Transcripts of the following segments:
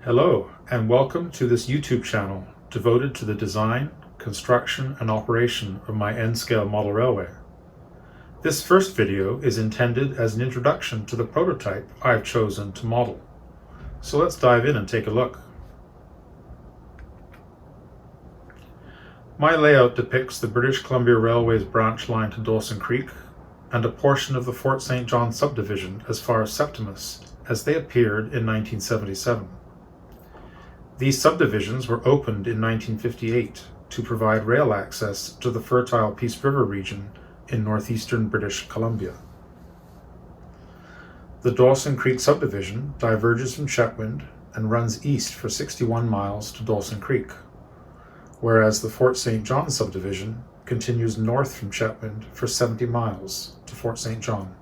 Hello, and welcome to this YouTube channel devoted to the design, construction, and operation of my N-scale model railway. This first video is intended as an introduction to the prototype I've chosen to model. So let's dive in and take a look. My layout depicts the British Columbia Railway's branch line to Dawson Creek and a portion of the Fort St. John subdivision as far as Septimus as they appeared in 1977. These subdivisions were opened in 1958 to provide rail access to the fertile Peace River region in northeastern British Columbia. The Dawson Creek subdivision diverges from Chetwynd and runs east for 61 miles to Dawson Creek, whereas the Fort St. John subdivision continues north from Chetwynd for 70 miles to Fort St. John.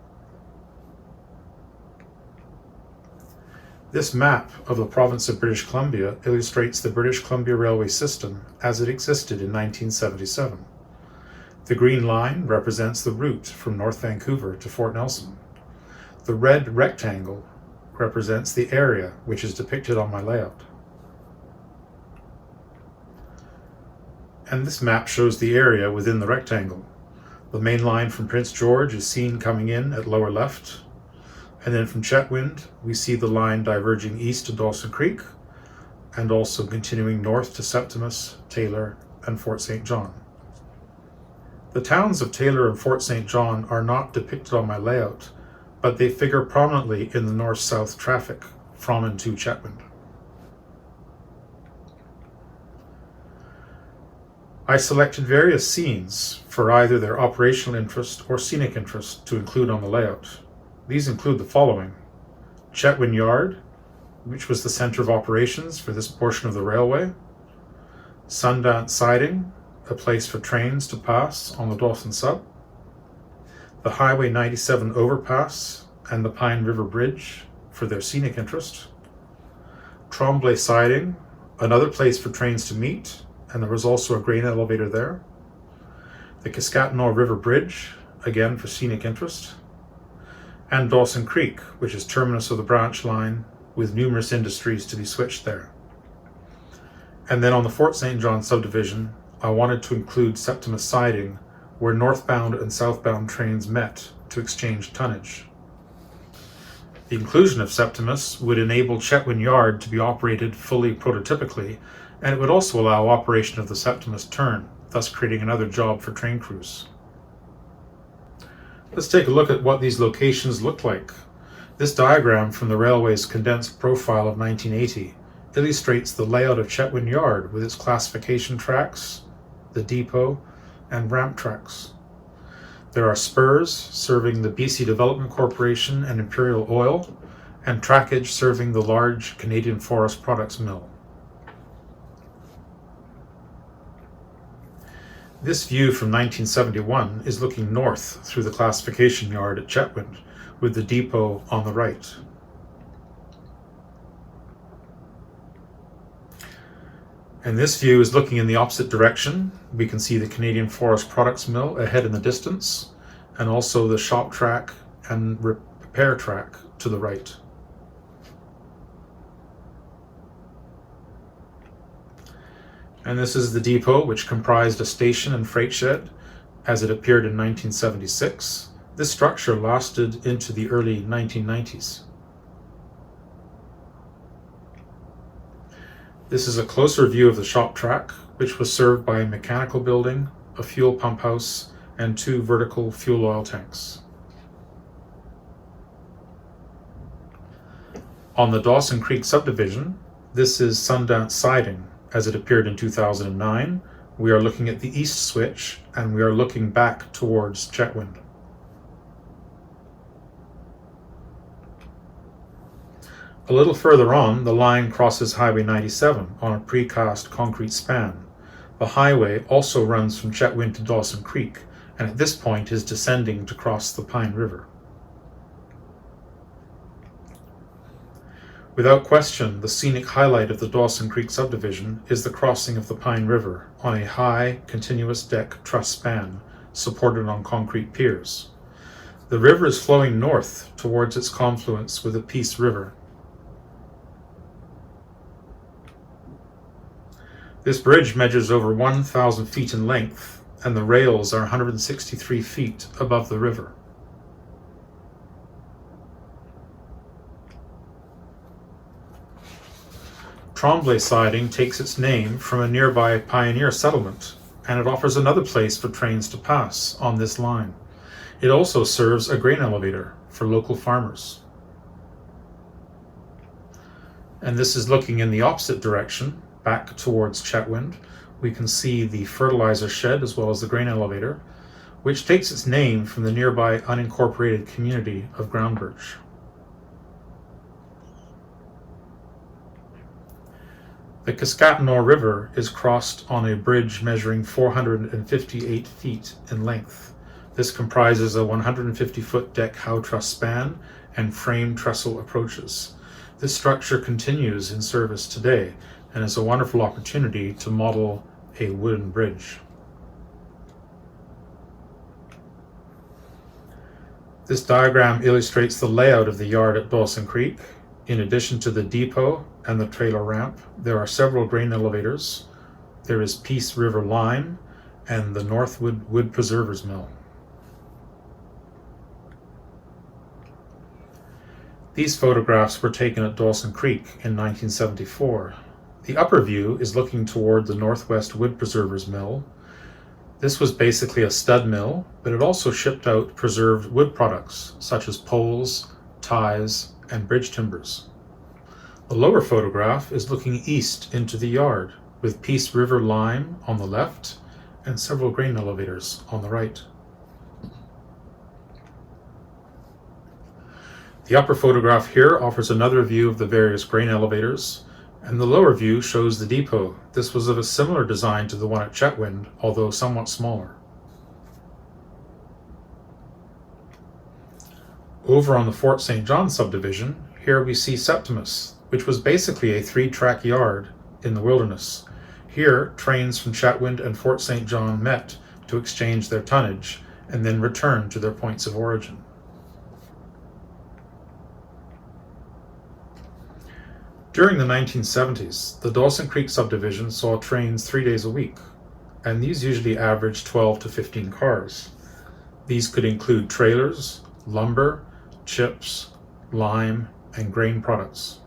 This map of the province of British Columbia illustrates the British Columbia Railway system as it existed in 1977. The green line represents the route from North Vancouver to Fort Nelson. The red rectangle represents the area which is depicted on my layout. And this map shows the area within the rectangle. The main line from Prince George is seen coming in at lower left. And then from Chetwynd, we see the line diverging east to Dawson Creek and also continuing north to Septimus, Taylor, and Fort St. John. The towns of Taylor and Fort St. John are not depicted on my layout, but they figure prominently in the north-south traffic from and to Chetwynd. I selected various scenes for either their operational interest or scenic interest to include on the layout. These include the following: Chetwynd Yard, which was the center of operations for this portion of the railway; Sundance Siding, a place for trains to pass on the Dawson Sub; the Highway 97 overpass and the Pine River Bridge for their scenic interest; Trombley Siding, another place for trains to meet, and there was also a grain elevator there; the Kiskatinaw River Bridge, again for scenic interest; and Dawson Creek, which is terminus of the branch line with numerous industries to be switched there. And then on the Fort St. John subdivision, I wanted to include Septimus Siding, where northbound and southbound trains met to exchange tonnage. The inclusion of Septimus would enable Chetwynd Yard to be operated fully prototypically, and it would also allow operation of the Septimus turn, thus creating another job for train crews. Let's take a look at what these locations look like. This diagram from the railway's condensed profile of 1980 illustrates the layout of Chetwynd Yard with its classification tracks, the depot, and ramp tracks. There are spurs serving the BC Development Corporation and Imperial Oil, and trackage serving the large Canadian Forest Products mill. This view from 1971 is looking north through the classification yard at Chetwynd, with the depot on the right. And this view is looking in the opposite direction. We can see the Canadian Forest Products mill ahead in the distance, and also the shop track and repair track to the right. And this is the depot, which comprised a station and freight shed as it appeared in 1976. This structure lasted into the early 1990s. This is a closer view of the shop track, which was served by a mechanical building, a fuel pump house, and 2 vertical fuel oil tanks. On the Dawson Creek subdivision, this is Sundance Siding, as it appeared in 2009. We are looking at the east switch, and we are looking back towards Chetwynd. A little further on, the line crosses Highway 97 on a precast concrete span. The highway also runs from Chetwynd to Dawson Creek, and at this point is descending to cross the Pine River. Without question, the scenic highlight of the Dawson Creek subdivision is the crossing of the Pine River on a high, continuous deck truss span supported on concrete piers. The river is flowing north towards its confluence with the Peace River. This bridge measures over 1,000 feet in length, and the rails are 163 feet above the river. Trombley Siding takes its name from a nearby pioneer settlement, and it offers another place for trains to pass on this line. It also serves a grain elevator for local farmers. And this is looking in the opposite direction, back towards Chetwynd. We can see the fertilizer shed as well as the grain elevator, which takes its name from the nearby unincorporated community of Groundbirch. The Cascatanor River is crossed on a bridge measuring 458 feet in length. This comprises a 150-foot deck howe truss span and frame trestle approaches. This structure continues in service today and is a wonderful opportunity to model a wooden bridge. This diagram illustrates the layout of the yard at Dawson Creek. In addition to the depot and the trailer ramp, there are several grain elevators. There is Peace River Line and the Northwood Wood Preservers Mill. These photographs were taken at Dawson Creek in 1974. The upper view is looking toward the Northwest Wood Preservers Mill. This was basically a stud mill, but it also shipped out preserved wood products such as poles, ties, and bridge timbers. The lower photograph is looking east into the yard, with Peace River Line on the left and several grain elevators on the right. The upper photograph here offers another view of the various grain elevators, and the lower view shows the depot. This was of a similar design to the one at Chetwynd, although somewhat smaller. Over on the Fort St. John subdivision, here we see Septimus, which was basically a 3-track yard in the wilderness. Here, trains from Chetwynd and Fort St. John met to exchange their tonnage and then return to their points of origin. During the 1970s, the Dawson Creek subdivision saw trains 3 days a week, and these usually averaged 12 to 15 cars. These could include trailers, lumber, chips, lime, and grain products.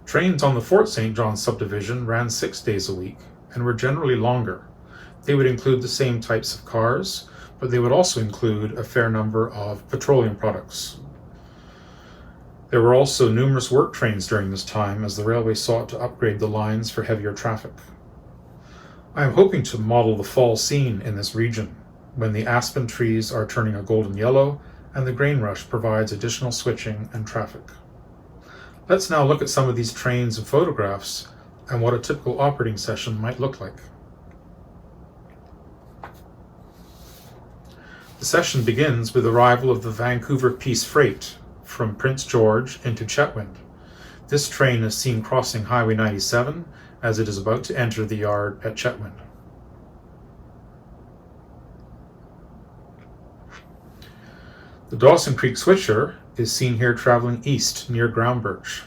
Trains on the Fort St. John subdivision ran 6 days a week and were generally longer. They would include the same types of cars, but they would also include a fair number of petroleum products. There were also numerous work trains during this time as the railway sought to upgrade the lines for heavier traffic. I am hoping to model the fall scene in this region, when the aspen trees are turning a golden yellow and the grain rush provides additional switching and traffic. Let's now look at some of these trains and photographs and what a typical operating session might look like. The session begins with arrival of the Vancouver Peace Freight from Prince George into Chetwynd. This train is seen crossing Highway 97 as it is about to enter the yard at Chetwynd. The Dawson Creek Switcher is seen here traveling east near Groundbirch,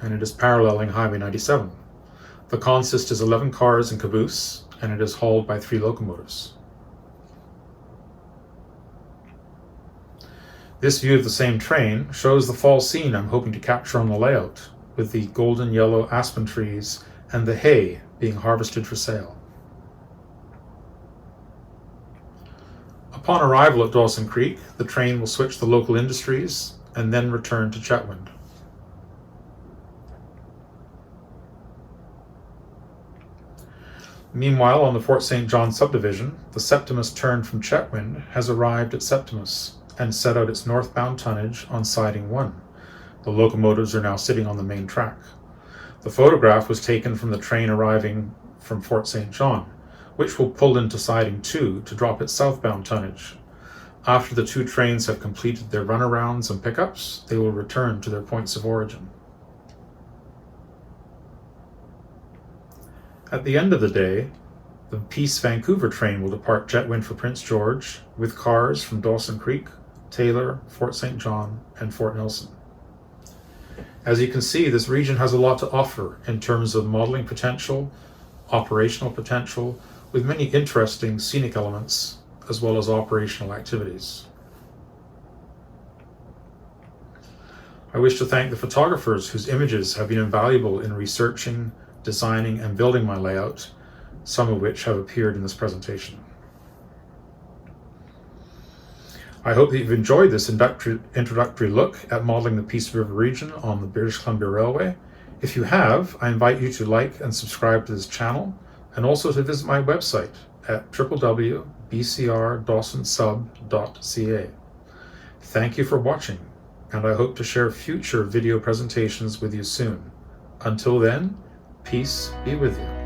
and it is paralleling Highway 97. The consist is 11 cars and caboose, and it is hauled by 3 locomotives. This view of the same train shows the fall scene I'm hoping to capture on the layout, with the golden yellow aspen trees and the hay being harvested for sale. Upon arrival at Dawson Creek, the train will switch to local industries and then return to Chetwynd. Meanwhile, on the Fort St. John subdivision, the Septimus turn from Chetwynd has arrived at Septimus and set out its northbound tonnage on Siding 1. The locomotives are now sitting on the main track. The photograph was taken from the train arriving from Fort St. John, which will pull into Siding 2 to drop its southbound tonnage. After the 2 trains have completed their runarounds and pickups, they will return to their points of origin. At the end of the day, the Peace Vancouver train will depart Chetwynd for Prince George with cars from Dawson Creek, Taylor, Fort St. John, and Fort Nelson. As you can see, this region has a lot to offer in terms of modeling potential, operational potential with many interesting scenic elements as well as operational activities. I wish to thank the photographers whose images have been invaluable in researching, designing, and building my layout, some of which have appeared in this presentation. I hope that you've enjoyed this introductory look at modeling the Peace River region on the British Columbia Railway. If you have, I invite you to like and subscribe to this channel, and also to visit my website at www.bcrdawsonsub.ca. Thank you for watching, and I hope to share future video presentations with you soon. Until then, peace be with you.